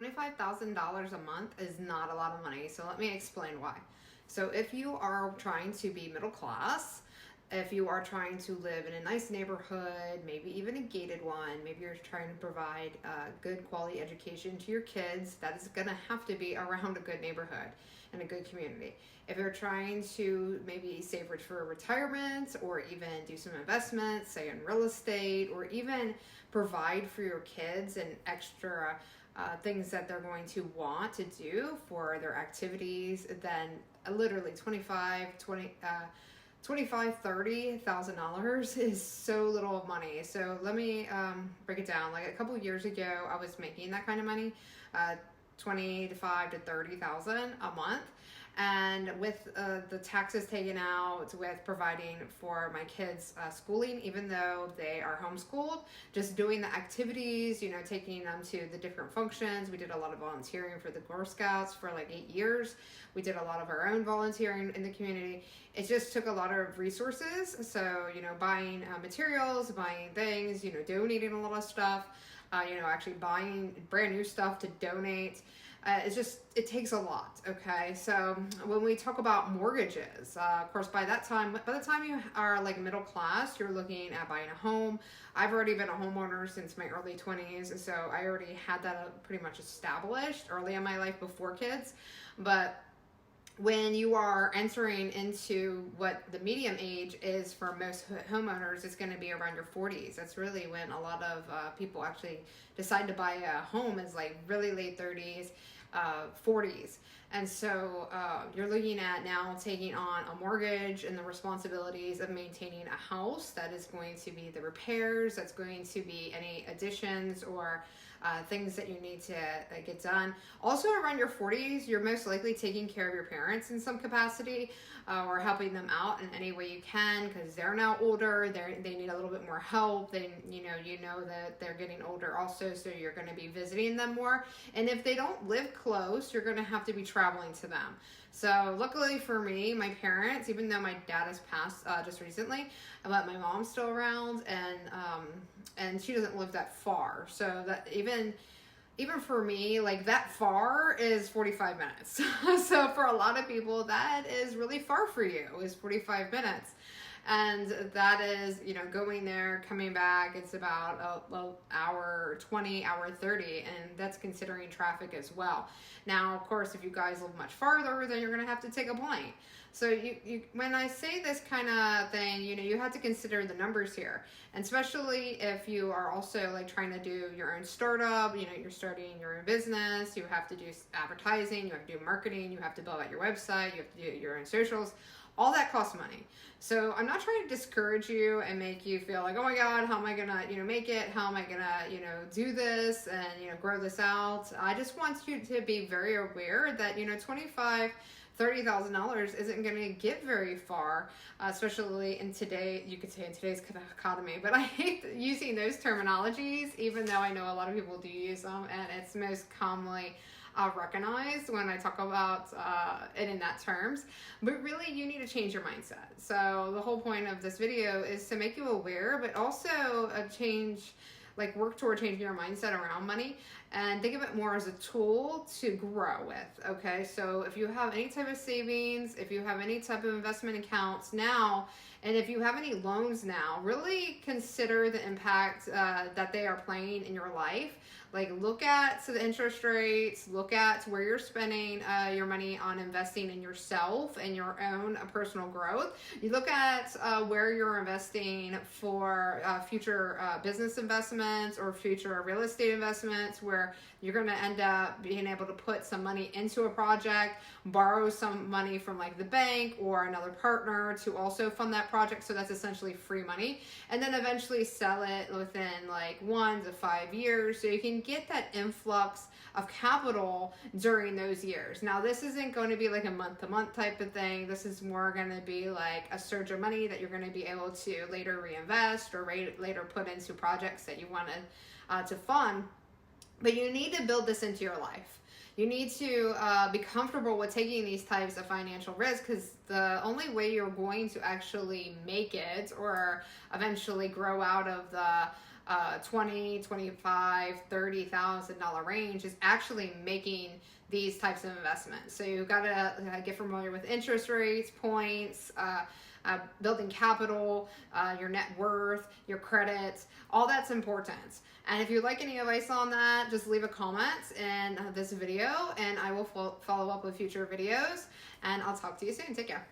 $25,000 a month is not a lot of money, so let me explain why. So if you are trying to be middle class, if you are trying to live in a nice neighborhood, maybe even a gated one, maybe you're trying to provide good quality education to your kids, that is going to have to be around a good neighborhood and a good community. If you're trying to maybe save for retirement or even do some investments, say in real estate, or even provide for your kids an extra things that they're going to want to do for their activities, then literally 30,000 is so little money. So let me break it down. Like a couple of years ago, I was making that kind of money, 25 to 30,000 a month. And with the taxes taken out, with providing for my kids' schooling, even though they are homeschooled, just doing the activities, taking them to the different functions. We did a lot of volunteering for the Girl Scouts for like 8 years. We did a lot of our own volunteering in the community. It just took a lot of resources. So, buying materials, buying things, donating a lot of stuff, actually buying brand new stuff to donate. It takes a lot. Okay. So when we talk about mortgages, of course, by the time you are like middle class, you're looking at buying a home. I've already been a homeowner since my early 20s. So I already had that pretty much established early in my life before kids. But when you are entering into what the medium age is for most homeowners, it's going to be around your 40s. That's really when a lot of people actually decide to buy a home, is like really late 30s, 40s. And so you're looking at now taking on a mortgage and the responsibilities of maintaining a house. That is going to be the repairs, that's going to be any additions or things that you need to get done. Also around your 40s, you're most likely taking care of your parents in some capacity, or helping them out in any way you can, because they're now older. They need a little bit more help. You know that they're getting older also, so you're going to be visiting them more. And if they don't live close, you're going to have to be traveling to them. So luckily for me, my parents, even though my dad has passed just recently, but my mom's still around, and she doesn't live that far. So that even for me, like that far is 45 minutes. So for a lot of people, that is really far for you, is 45 minutes. And that is, going there, coming back, it's about an hour 20, hour 30, and that's considering traffic as well. Now, of course, if you guys live much farther, then you're going to have to take a plane. So when I say this kind of thing, you have to consider the numbers here. And especially if you are also like trying to do your own startup, you're starting your own business, you have to do advertising, you have to do marketing, you have to build out your website, you have to do your own socials. All that costs money. So I'm not trying to discourage you and make you feel like, oh my God, how am I gonna, make it? How am I gonna, do this and, grow this out? I just want you to be very aware that, $30,000 isn't going to get very far, especially in today's economy. But I hate using those terminologies, even though I know a lot of people do use them, and it's most commonly recognized when I talk about it in that terms. But really, you need to change your mindset. So the whole point of this video is to make you aware, but also work toward changing your mindset around money and think of it more as a tool to grow with. Okay, so if you have any type of savings, if you have any type of investment accounts now, and if you have any loans now, really consider the impact that they are playing in your life. Like, look at the interest rates, look at where you're spending your money on investing in yourself and your own personal growth. You look at where you're investing for future business investments or future real estate investments, where you're going to end up being able to put some money into a project, borrow some money from like the bank or another partner to also fund that project. So that's essentially free money, and then eventually sell it within like 1 to 5 years, so you can get that influx of capital during those years. Now, this isn't going to be like a month-to-month type of thing. This is more going to be like a surge of money that you're going to be able to later reinvest or later put into projects that you wanted to fund. But you need to build this into your life. You need to be comfortable with taking these types of financial risks, because the only way you're going to actually make it or eventually grow out of the $20, $25, $30,000 range is actually making these types of investments. So you've got to get familiar with interest rates, points, building capital, your net worth, your credits, all that's important. And if you'd like any advice on that, just leave a comment in this video and I will follow up with future videos. And I'll talk to you soon. Take care.